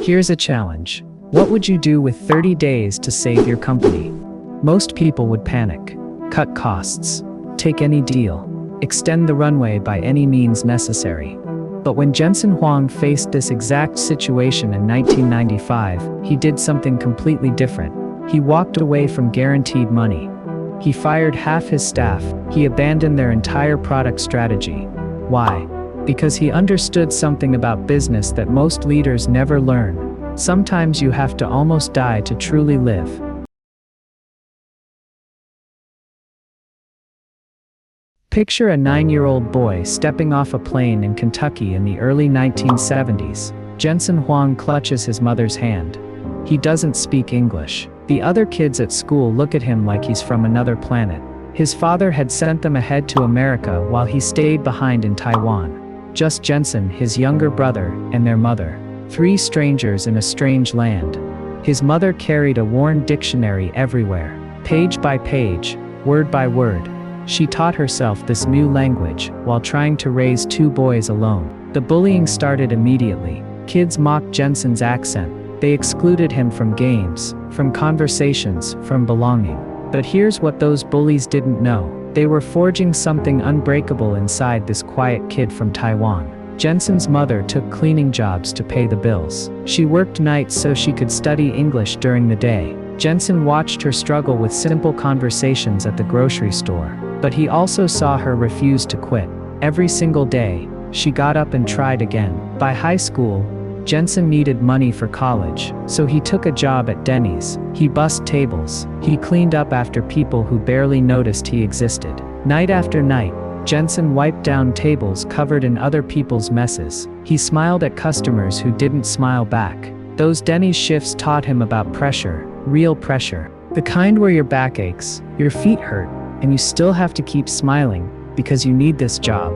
Here's a challenge. What would you do with 30 days to save your company? Most people would panic. Cut costs. Take any deal. Extend the runway by any means necessary. But when Jensen Huang faced this exact situation in 1995, he did something completely different. He walked away from guaranteed money. He fired half his staff. He abandoned their entire product strategy. Why? Because he understood something about business that most leaders never learn. Sometimes you have to almost die to truly live. Picture a 9-year-old boy stepping off a plane in Kentucky in the early 1970s. Jensen Huang clutches his mother's hand. He doesn't speak English. The other kids at school look at him like he's from another planet. His father had sent them ahead to America while he stayed behind in Taiwan. Just Jensen, his younger brother, and their mother. 3 strangers in a strange land. His mother carried a worn dictionary everywhere. Page by page, word by word. She taught herself this new language while trying to raise 2 boys alone. The bullying started immediately. Kids mocked Jensen's accent. They excluded him from games, from conversations, from belonging. But here's what those bullies didn't know. They were forging something unbreakable inside this quiet kid from Taiwan. Jensen's mother took cleaning jobs to pay the bills. She worked nights so she could study English during the day. Jensen watched her struggle with simple conversations at the grocery store. But he also saw her refuse to quit. Every single day, she got up and tried again. By high school, Jensen needed money for college, so he took a job at Denny's. He bussed tables. He cleaned up after people who barely noticed he existed. Night after night, Jensen wiped down tables covered in other people's messes. He smiled at customers who didn't smile back. Those Denny's shifts taught him about pressure, real pressure. The kind where your back aches, your feet hurt, and you still have to keep smiling because you need this job.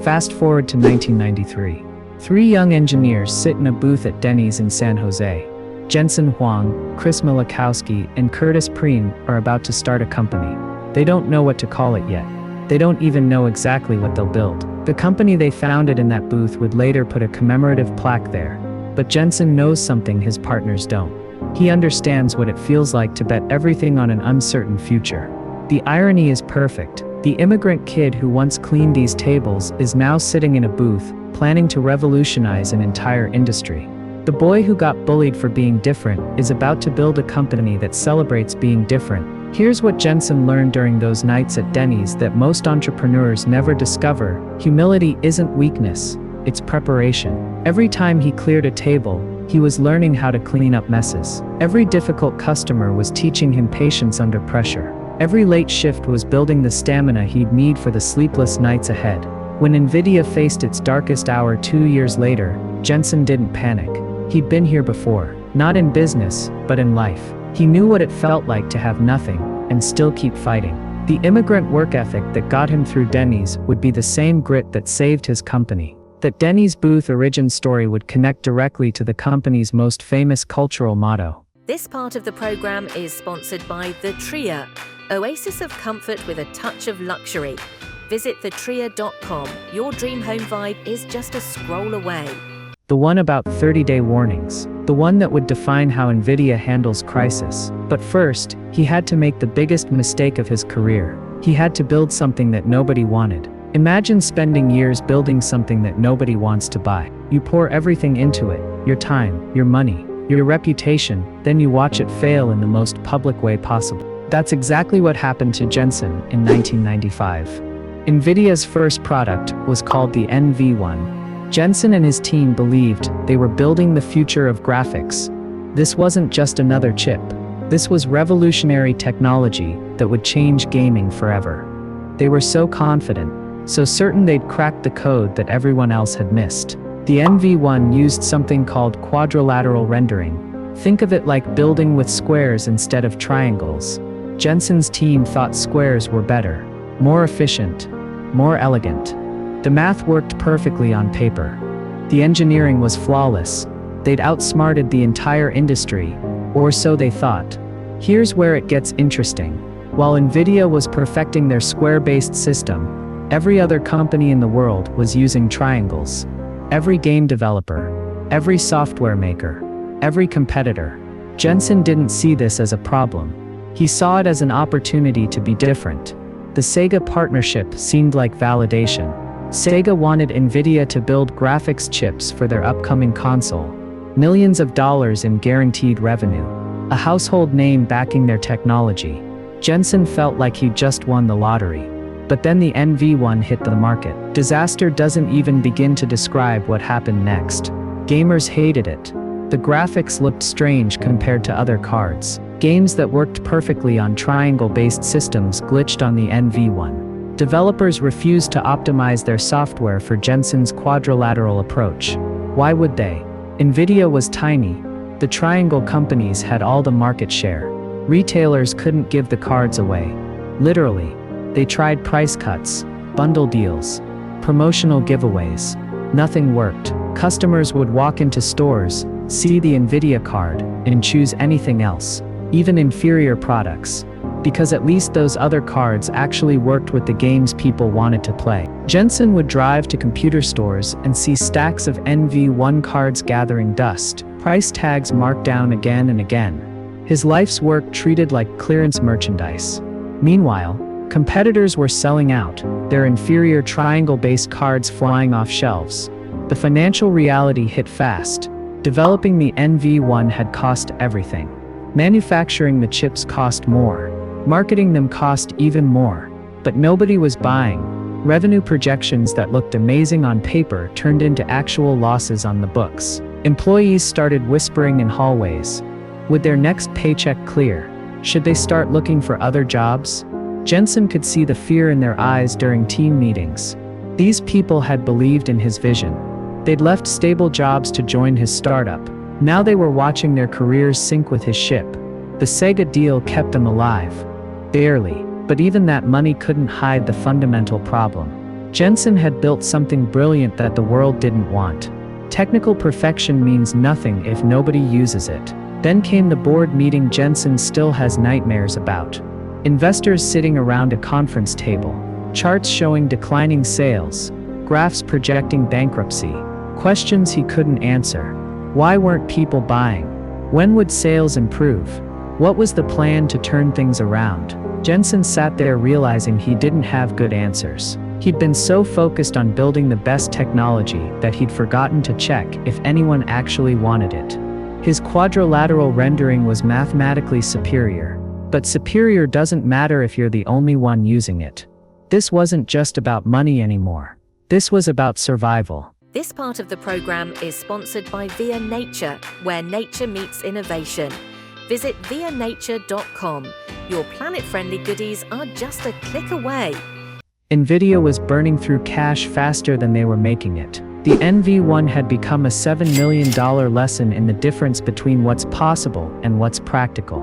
Fast forward to 1993. 3 young engineers sit in a booth at Denny's in San Jose. Jensen Huang, Chris Milikowski, and Curtis Preem are about to start a company. They don't know what to call it yet. They don't even know exactly what they'll build. The company they founded in that booth would later put a commemorative plaque there. But Jensen knows something his partners don't. He understands what it feels like to bet everything on an uncertain future. The irony is perfect. The immigrant kid who once cleaned these tables is now sitting in a booth, planning to revolutionize an entire industry. The boy who got bullied for being different is about to build a company that celebrates being different. Here's what Jensen learned during those nights at Denny's that most entrepreneurs never discover. Humility isn't weakness, it's preparation. Every time he cleared a table, he was learning how to clean up messes. Every difficult customer was teaching him patience under pressure. Every late shift was building the stamina he'd need for the sleepless nights ahead. When NVIDIA faced its darkest hour 2 years later, Jensen didn't panic. He'd been here before, not in business, but in life. He knew what it felt like to have nothing, and still keep fighting. The immigrant work ethic that got him through Denny's would be the same grit that saved his company. That Denny's booth origin story would connect directly to the company's most famous cultural motto. This part of the program is sponsored by The Tria, oasis of comfort with a touch of luxury. Visit thetria.com. Your dream home vibe is just a scroll away. The one about 30-day warnings. The one that would define how NVIDIA handles crisis. But first, he had to make the biggest mistake of his career. He had to build something that nobody wanted. Imagine spending years building something that nobody wants to buy. You pour everything into it, your time, your money, your reputation, then you watch it fail in the most public way possible. That's exactly what happened to Jensen in 1995. NVIDIA's first product was called the NV1. Jensen and his team believed they were building the future of graphics. This wasn't just another chip. This was revolutionary technology that would change gaming forever. They were so confident, so certain they'd cracked the code that everyone else had missed. The NV1 used something called quadrilateral rendering. Think of it like building with squares instead of triangles. Jensen's team thought squares were better, more efficient, more elegant. The math worked perfectly on paper. The engineering was flawless. They'd outsmarted the entire industry, or so they thought. Here's where it gets interesting. While NVIDIA was perfecting their square-based system, every other company in the world was using triangles. Every game developer, every software maker, every competitor. Jensen didn't see this as a problem. He saw it as an opportunity to be different. The Sega partnership seemed like validation. Sega wanted NVIDIA to build graphics chips for their upcoming console. Millions of dollars in guaranteed revenue. A household name backing their technology. Jensen felt like he'd just won the lottery. But then the NV1 hit the market. Disaster doesn't even begin to describe what happened next. Gamers hated it. The graphics looked strange compared to other cards. Games that worked perfectly on triangle-based systems glitched on the NV1. Developers refused to optimize their software for Jensen's quadrilateral approach. Why would they? NVIDIA was tiny. The triangle companies had all the market share. Retailers couldn't give the cards away. Literally. They tried price cuts, bundle deals, promotional giveaways. Nothing worked. Customers would walk into stores, see the NVIDIA card, and choose anything else, even inferior products, because at least those other cards actually worked with the games people wanted to play. Jensen would drive to computer stores and see stacks of NV1 cards gathering dust, price tags marked down again and again. His life's work treated like clearance merchandise. Meanwhile, competitors were selling out, their inferior triangle-based cards flying off shelves. The financial reality hit fast. Developing the NV1 had cost everything. Manufacturing the chips cost more. Marketing them cost even more. But nobody was buying. Revenue projections that looked amazing on paper turned into actual losses on the books. Employees started whispering in hallways. Would their next paycheck clear? Should they start looking for other jobs? Jensen could see the fear in their eyes during team meetings. These people had believed in his vision. They'd left stable jobs to join his startup. Now they were watching their careers sink with his ship. The Sega deal kept them alive. Barely, but even that money couldn't hide the fundamental problem. Jensen had built something brilliant that the world didn't want. Technical perfection means nothing if nobody uses it. Then came the board meeting Jensen still has nightmares about. Investors sitting around a conference table. Charts showing declining sales. Graphs projecting bankruptcy. Questions he couldn't answer. Why weren't people buying? When would sales improve? What was the plan to turn things around? Jensen sat there realizing he didn't have good answers. He'd been so focused on building the best technology that he'd forgotten to check if anyone actually wanted it. His quadrilateral rendering was mathematically superior. But superior doesn't matter if you're the only one using it. This wasn't just about money anymore. This was about survival. This part of the program is sponsored by Via Nature, where nature meets innovation. Visit vianature.com. Your planet-friendly goodies are just a click away. NVIDIA was burning through cash faster than they were making it. The NV1 had become a $7 million lesson in the difference between what's possible and what's practical.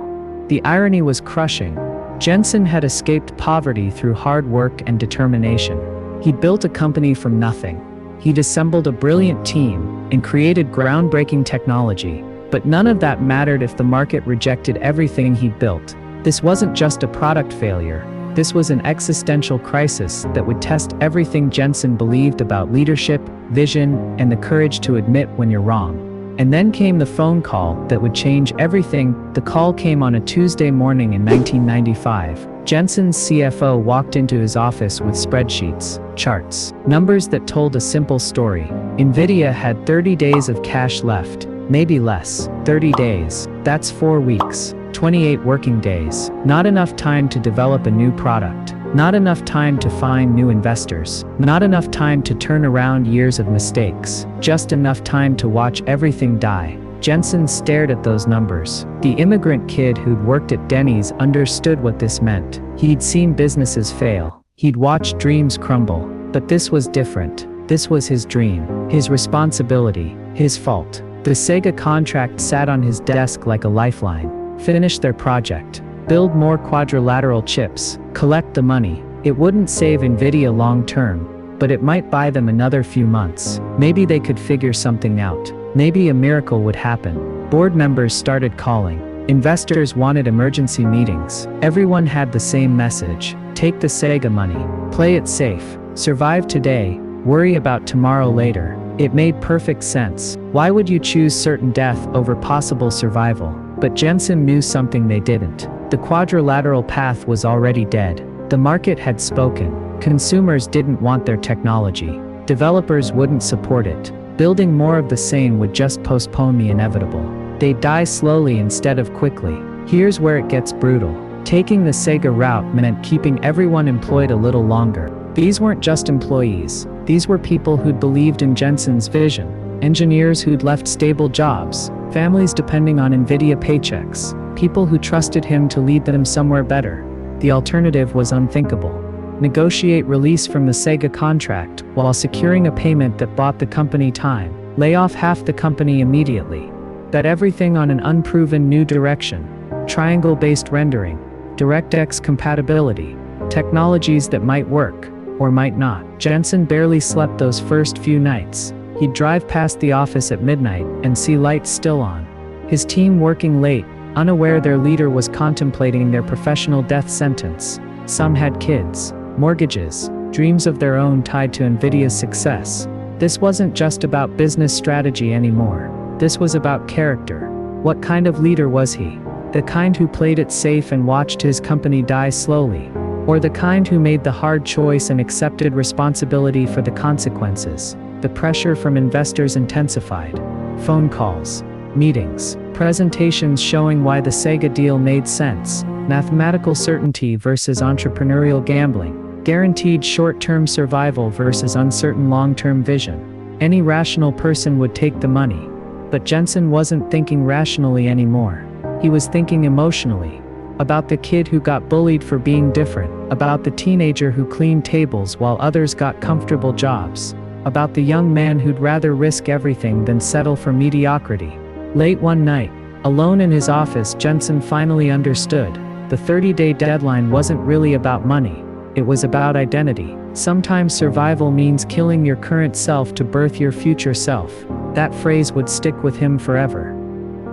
The irony was crushing. Jensen had escaped poverty through hard work and determination. He'd built a company from nothing. He'd assembled a brilliant team and created groundbreaking technology, but none of that mattered if the market rejected everything he'd built. This wasn't just a product failure. This was an existential crisis that would test everything Jensen believed about leadership, vision, and the courage to admit when you're wrong. And then came the phone call that would change everything. The call came on a Tuesday morning in 1995. Jensen's CFO walked into his office with spreadsheets, charts, numbers that told a simple story. NVIDIA had 30 days of cash left, maybe less. 30 days, that's 4 weeks, 28 working days. Not enough time to develop a new product. Not enough time to find new investors. Not enough time to turn around years of mistakes. Just enough time to watch everything die. Jensen stared at those numbers. The immigrant kid who'd worked at Denny's understood what this meant. He'd seen businesses fail. He'd watched dreams crumble. But this was different. This was his dream, his responsibility, his fault. The Sega contract sat on his desk like a lifeline. Finish their project. Build more quadrilateral chips, collect the money. It wouldn't save NVIDIA long term, but it might buy them another few months. Maybe they could figure something out. Maybe a miracle would happen. Board members started calling. Investors wanted emergency meetings. Everyone had the same message. Take the Sega money. Play it safe. Survive today. Worry about tomorrow later. It made perfect sense. Why would you choose certain death over possible survival? But Jensen knew something they didn't. The quadrilateral path was already dead. The market had spoken. Consumers didn't want their technology. Developers wouldn't support it. Building more of the same would just postpone the inevitable. They'd die slowly instead of quickly. Here's where it gets brutal. Taking the Sega route meant keeping everyone employed a little longer. These weren't just employees. These were people who'd believed in Jensen's vision. Engineers who'd left stable jobs. Families depending on NVIDIA paychecks. People who trusted him to lead them somewhere better. The alternative was unthinkable. Negotiate release from the Sega contract while securing a payment that bought the company time. Lay off half the company immediately. Bet everything on an unproven new direction. Triangle-based rendering. DirectX compatibility. Technologies that might work, or might not. Jensen barely slept those first few nights. He'd drive past the office at midnight and see lights still on. His team working late, unaware their leader was contemplating their professional death sentence. Some had kids, mortgages, dreams of their own tied to NVIDIA's success. This wasn't just about business strategy anymore. This was about character. What kind of leader was he? The kind who played it safe and watched his company die slowly? Or the kind who made the hard choice and accepted responsibility for the consequences? The pressure from investors intensified. Phone calls, meetings, presentations showing why the Sega deal made sense. Mathematical certainty versus entrepreneurial gambling. Guaranteed short-term survival versus uncertain long-term vision. Any rational person would take the money. But Jensen wasn't thinking rationally anymore. He was thinking emotionally. About the kid who got bullied for being different. About the teenager who cleaned tables while others got comfortable jobs. About the young man who'd rather risk everything than settle for mediocrity. Late one night, alone in his office, Jensen finally understood. The 30-day deadline wasn't really about money. It was about identity. Sometimes survival means killing your current self to birth your future self. That phrase would stick with him forever.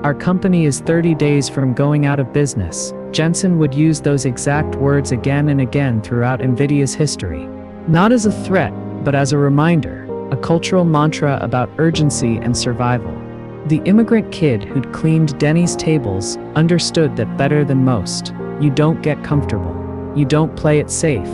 Our company is 30 days from going out of business. Jensen would use those exact words again and again throughout NVIDIA's history. Not as a threat, but as a reminder, a cultural mantra about urgency and survival. The immigrant kid who'd cleaned Denny's tables understood that better than most. You don't get comfortable. You don't play it safe.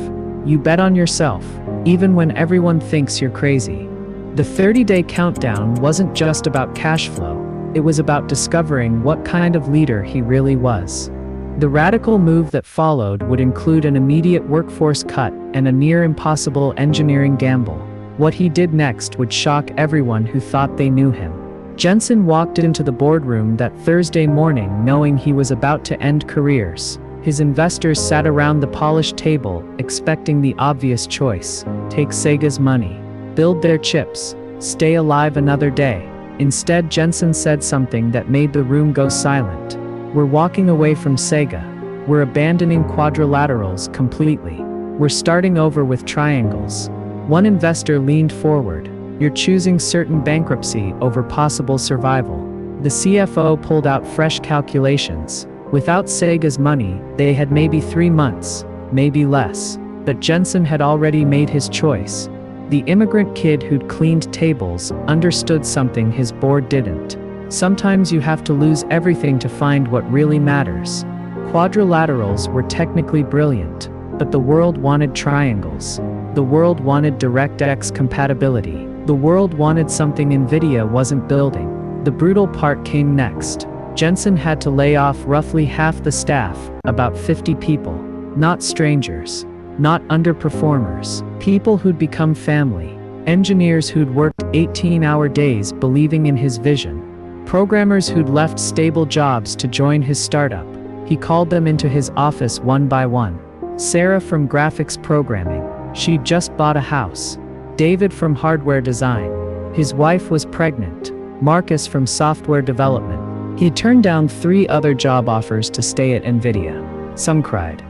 You bet on yourself, even when everyone thinks you're crazy. The 30-day countdown wasn't just about cash flow. It was about discovering what kind of leader he really was. The radical move that followed would include an immediate workforce cut and a near-impossible engineering gamble. What he did next would shock everyone who thought they knew him. Jensen walked into the boardroom that Thursday morning knowing he was about to end careers. His investors sat around the polished table, expecting the obvious choice. Take Sega's money. Build their chips. Stay alive another day. Instead, Jensen said something that made the room go silent. We're walking away from Sega. We're abandoning quadrilaterals completely. We're starting over with triangles. One investor leaned forward. You're choosing certain bankruptcy over possible survival. The CFO pulled out fresh calculations. Without Sega's money, they had maybe 3 months, maybe less. But Jensen had already made his choice. The immigrant kid who'd cleaned tables understood something his board didn't. Sometimes you have to lose everything to find what really matters. Quadrilaterals were technically brilliant, but the world wanted triangles. The world wanted DirectX compatibility. The world wanted something NVIDIA wasn't building. The brutal part came next. Jensen had to lay off roughly half the staff, about 50 people. Not strangers. Not underperformers. People who'd become family. Engineers who'd worked 18-hour days believing in his vision. Programmers who'd left stable jobs to join his startup. He called them into his office one by one. Sarah from graphics programming. She'd just bought a house. David from hardware design. His wife was pregnant. Marcus from software development. He turned down 3 other job offers to stay at NVIDIA. Some cried.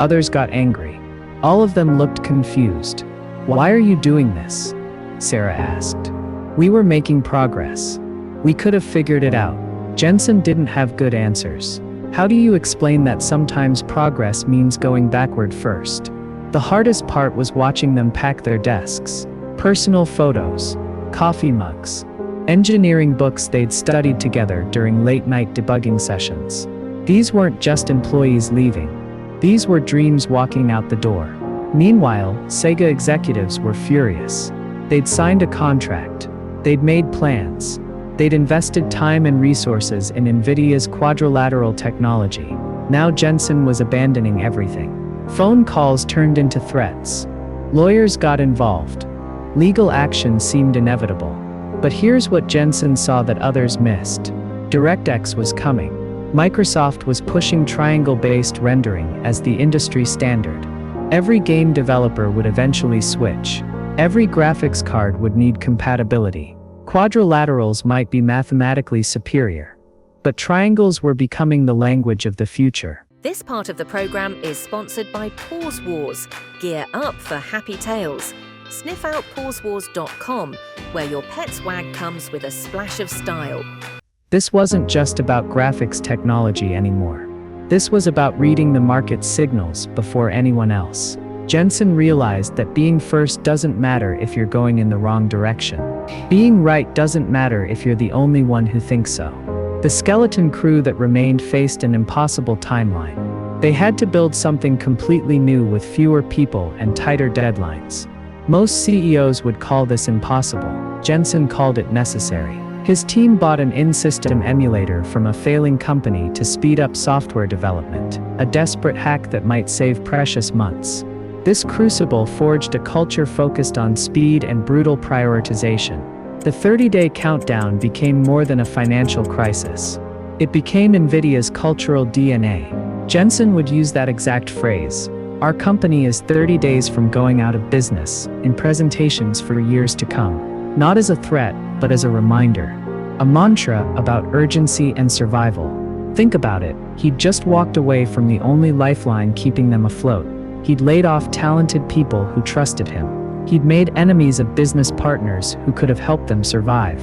Others got angry. All of them looked confused. Why are you doing this? Sarah asked. We were making progress. We could have figured it out. Jensen didn't have good answers. How do you explain that sometimes progress means going backward first? The hardest part was watching them pack their desks. Personal photos. coffee mugs, engineering books they'd studied together during late-night debugging sessions. These weren't just employees leaving. These were dreams walking out the door. Meanwhile, Sega executives were furious. They'd signed a contract. They'd made plans. They'd invested time and resources in NVIDIA's quadrilateral technology. Now Jensen was abandoning everything. Phone calls turned into threats. Lawyers got involved. Legal action seemed inevitable. But here's what Jensen saw that others missed. DirectX was coming. Microsoft was pushing triangle-based rendering as the industry standard. Every game developer would eventually switch. Every graphics card would need compatibility. Quadrilaterals might be mathematically superior, but triangles were becoming the language of the future. This part of the program is sponsored by Pause Wars. Gear up for happy tales. Sniff out pausewars.com, where your pet's wag comes with a splash of style. This wasn't just about graphics technology anymore. This was about reading the market signals before anyone else. Jensen realized that being first doesn't matter if you're going in the wrong direction. Being right doesn't matter if you're the only one who thinks so. The skeleton crew that remained faced an impossible timeline. They had to build something completely new with fewer people and tighter deadlines. Most CEOs would call this impossible. Jensen called it necessary. His team bought an in-system emulator from a failing company to speed up software development, a desperate hack that might save precious months. This crucible forged a culture focused on speed and brutal prioritization. The 30-day countdown became more than a financial crisis. It became NVIDIA's cultural DNA. Jensen would use that exact phrase. Our company is 30 days from going out of business, in presentations for years to come. Not as a threat, but as a reminder. A mantra about urgency and survival. Think about it, he'd just walked away from the only lifeline keeping them afloat. He'd laid off talented people who trusted him. He'd made enemies of business partners who could have helped them survive.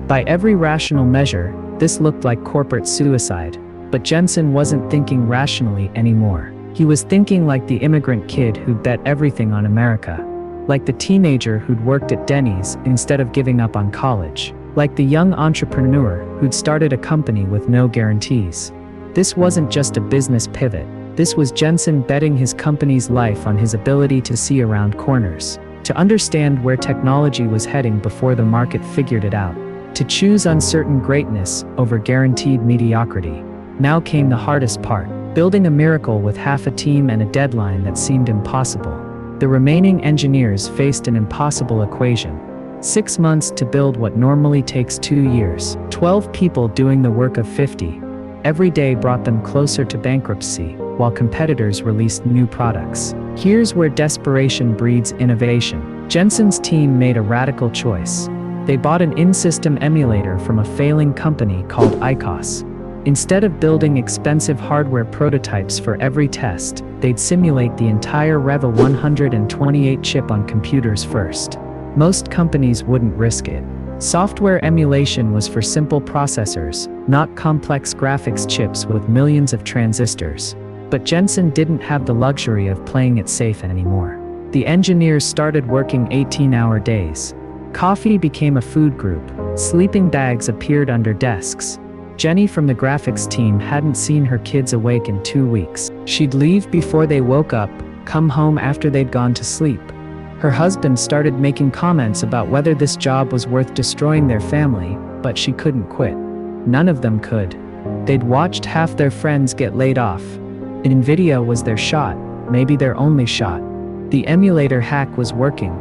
By every rational measure, this looked like corporate suicide. But Jensen wasn't thinking rationally anymore. He was thinking like the immigrant kid who'd bet everything on America. Like the teenager who'd worked at Denny's instead of giving up on college. Like the young entrepreneur who'd started a company with no guarantees. This wasn't just a business pivot. This was Jensen betting his company's life on his ability to see around corners, to understand where technology was heading before the market figured it out, to choose uncertain greatness over guaranteed mediocrity. Now came the hardest part, building a miracle with half a team and a deadline that seemed impossible. The remaining engineers faced an impossible equation. 6 months to build what normally takes 2 years, 12 people doing the work of 50. Every day brought them closer to bankruptcy, while competitors released new products. Here's where desperation breeds innovation. Jensen's team made a radical choice. They bought an in-system emulator from a failing company called ICOS. Instead of building expensive hardware prototypes for every test, they'd simulate the entire Revel 128 chip on computers first. Most companies wouldn't risk it. Software emulation was for simple processors, not complex graphics chips with millions of transistors. But Jensen didn't have the luxury of playing it safe anymore. The engineers started working 18-hour days. Coffee became a food group. Sleeping bags appeared under desks. Jenny from the graphics team hadn't seen her kids awake in 2 weeks. She'd leave before they woke up, come home after they'd gone to sleep. Her husband started making comments about whether this job was worth destroying their family, but she couldn't quit. None of them could. They'd watched half their friends get laid off. NVIDIA was their shot, maybe their only shot. The emulator hack was working.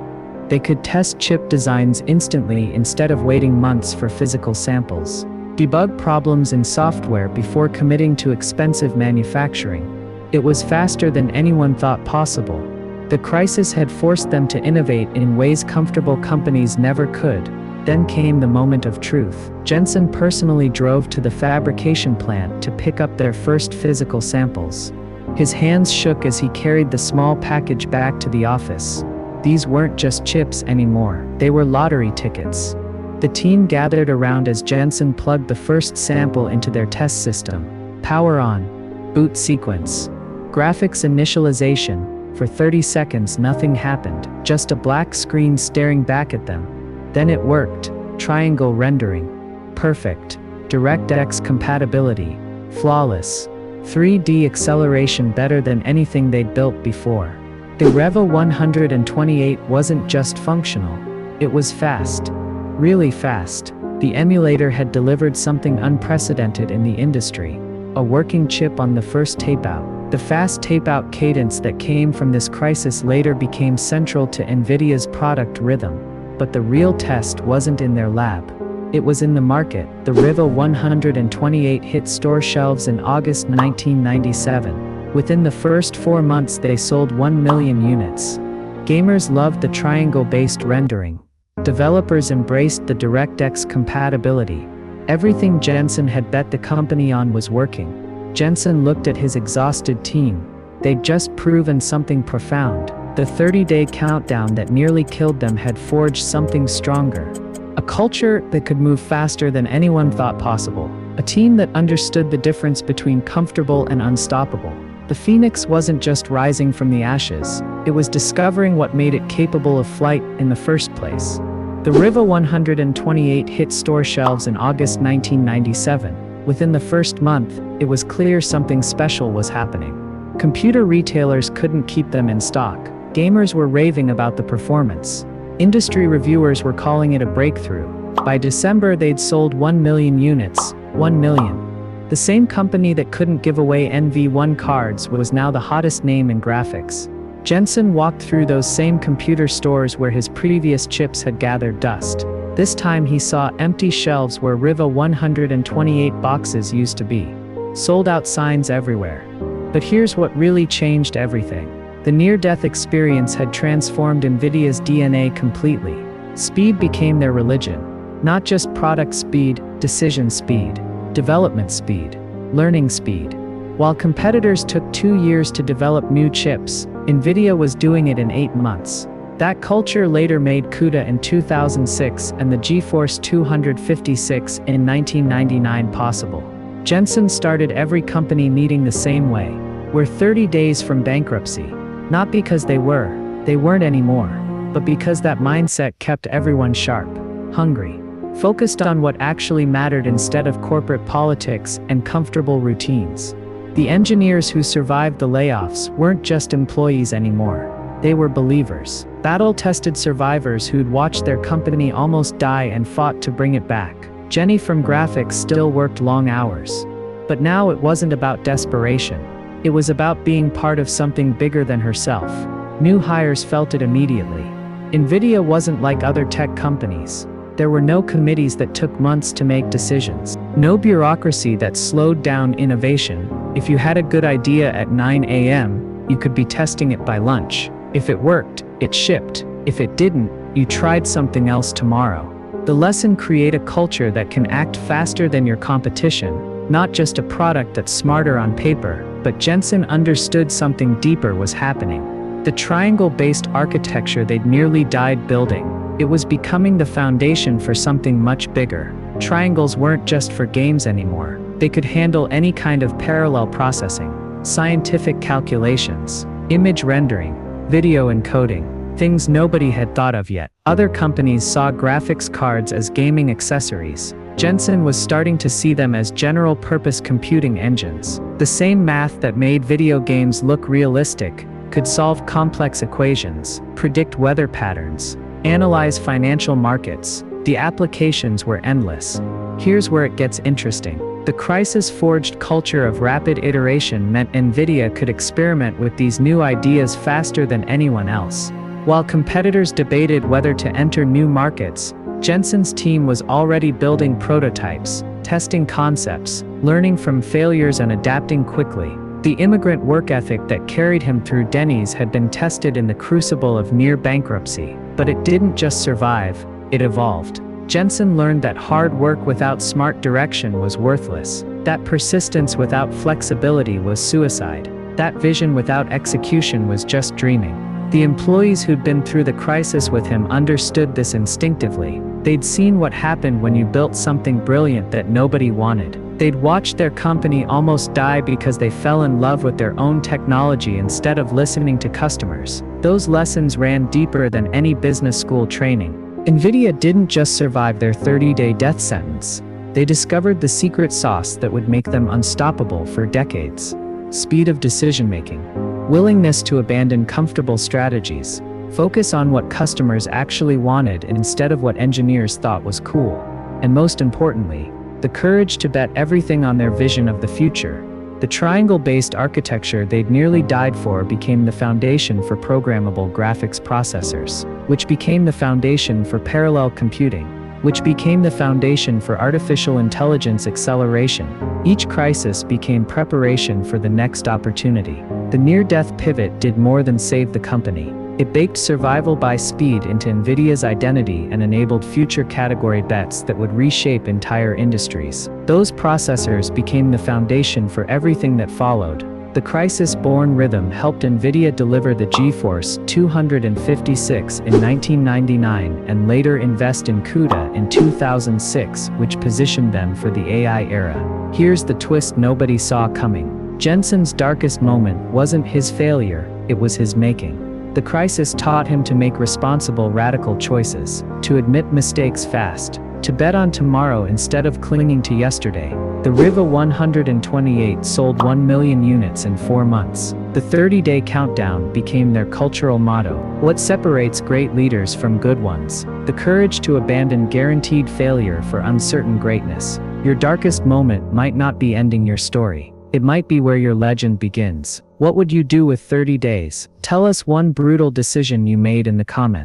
They could test chip designs instantly instead of waiting months for physical samples. Debug problems in software before committing to expensive manufacturing. It was faster than anyone thought possible. The crisis had forced them to innovate in ways comfortable companies never could. Then came the moment of truth. Jensen personally drove to the fabrication plant to pick up their first physical samples. His hands shook as he carried the small package back to the office. These weren't just chips anymore, they were lottery tickets. The team gathered around as Jensen plugged the first sample into their test system. Power on. Boot sequence. Graphics initialization. For 30 seconds nothing happened, just a black screen staring back at them. Then it worked. Triangle rendering. Perfect. DirectX compatibility. Flawless. 3D acceleration better than anything they'd built before. The Revo 128 wasn't just functional. It was fast. Really fast. The emulator had delivered something unprecedented in the industry. A working chip on the first tape-out. The fast tape-out cadence that came from this crisis later became central to NVIDIA's product rhythm. But the real test wasn't in their lab. It was in the market. The Revo 128 hit store shelves in August 1997. Within the first 4 months they sold 1 million units. Gamers loved the triangle-based rendering. Developers embraced the DirectX compatibility. Everything Jensen had bet the company on was working. Jensen looked at his exhausted team. They'd just proven something profound. The 30-day countdown that nearly killed them had forged something stronger. A culture that could move faster than anyone thought possible. A team that understood the difference between comfortable and unstoppable. The phoenix wasn't just rising from the ashes, it was discovering what made it capable of flight in the first place. The Revo 128 hit store shelves in August 1997. Within the first month, it was clear something special was happening. Computer retailers couldn't keep them in stock. Gamers were raving about the performance. Industry reviewers were calling it a breakthrough. By December they'd sold 1 million units. 1 million. The same company that couldn't give away NV1 cards was now the hottest name in graphics. Jensen walked through those same computer stores where his previous chips had gathered dust. This time he saw empty shelves where Revo 128 boxes used to be. Sold out signs everywhere. But here's what really changed everything. The near-death experience had transformed NVIDIA's DNA completely. Speed became their religion. Not just product speed, decision speed, development speed, learning speed. While competitors took 2 years to develop new chips, NVIDIA was doing it in 8 months. That culture later made CUDA in 2006 and the GeForce 256 in 1999 possible. Jensen started every company meeting the same way. We're 30 days from bankruptcy. Not because they weren't anymore, but because that mindset kept everyone sharp, hungry, focused on what actually mattered instead of corporate politics and comfortable routines. The engineers who survived the layoffs weren't just employees anymore. They were believers, battle-tested survivors who'd watched their company almost die and fought to bring it back. Jenny from graphics still worked long hours. But now it wasn't about desperation. It was about being part of something bigger than herself. New hires felt it immediately. NVIDIA wasn't like other tech companies. There were no committees that took months to make decisions. No bureaucracy that slowed down innovation. If you had a good idea at 9 a.m., you could be testing it by lunch. If it worked, it shipped. If it didn't, you tried something else tomorrow. The lesson: create a culture that can act faster than your competition, not just a product that's smarter on paper. But Jensen understood something deeper was happening. The triangle-based architecture they'd nearly died building. It was becoming the foundation for something much bigger. Triangles weren't just for games anymore. They could handle any kind of parallel processing, scientific calculations, image rendering, video encoding, things nobody had thought of yet. Other companies saw graphics cards as gaming accessories. Jensen was starting to see them as general-purpose computing engines. The same math that made video games look realistic could solve complex equations, predict weather patterns, analyze financial markets. The applications were endless. Here's where it gets interesting. The crisis-forged culture of rapid iteration meant NVIDIA could experiment with these new ideas faster than anyone else. While competitors debated whether to enter new markets, Jensen's team was already building prototypes, testing concepts, learning from failures and adapting quickly. The immigrant work ethic that carried him through Denny's had been tested in the crucible of near bankruptcy. But it didn't just survive, it evolved. Jensen learned that hard work without smart direction was worthless. That persistence without flexibility was suicide. That vision without execution was just dreaming. The employees who'd been through the crisis with him understood this instinctively. They'd seen what happened when you built something brilliant that nobody wanted. They'd watched their company almost die because they fell in love with their own technology instead of listening to customers. Those lessons ran deeper than any business school training. NVIDIA didn't just survive their 30-day death sentence. They discovered the secret sauce that would make them unstoppable for decades. Speed of decision-making. Willingness to abandon comfortable strategies. Focus on what customers actually wanted instead of what engineers thought was cool. And most importantly, the courage to bet everything on their vision of the future. The triangle-based architecture they'd nearly died for became the foundation for programmable graphics processors, which became the foundation for parallel computing, which became the foundation for artificial intelligence acceleration. Each crisis became preparation for the next opportunity. The near-death pivot did more than save the company. It baked survival by speed into NVIDIA's identity and enabled future category bets that would reshape entire industries. Those processors became the foundation for everything that followed. The crisis-born rhythm helped NVIDIA deliver the GeForce 256 in 1999 and later invest in CUDA in 2006, which positioned them for the AI era. Here's the twist nobody saw coming. Jensen's darkest moment wasn't his failure, it was his making. The crisis taught him to make responsible, radical choices, to admit mistakes fast, to bet on tomorrow instead of clinging to yesterday. The Riva 128 sold 1 million units in 4 months. The 30-day countdown became their cultural motto. What separates great leaders from good ones? The courage to abandon guaranteed failure for uncertain greatness. Your darkest moment might not be ending your story. It might be where your legend begins. What would you do with 30 days? Tell us one brutal decision you made in the comments.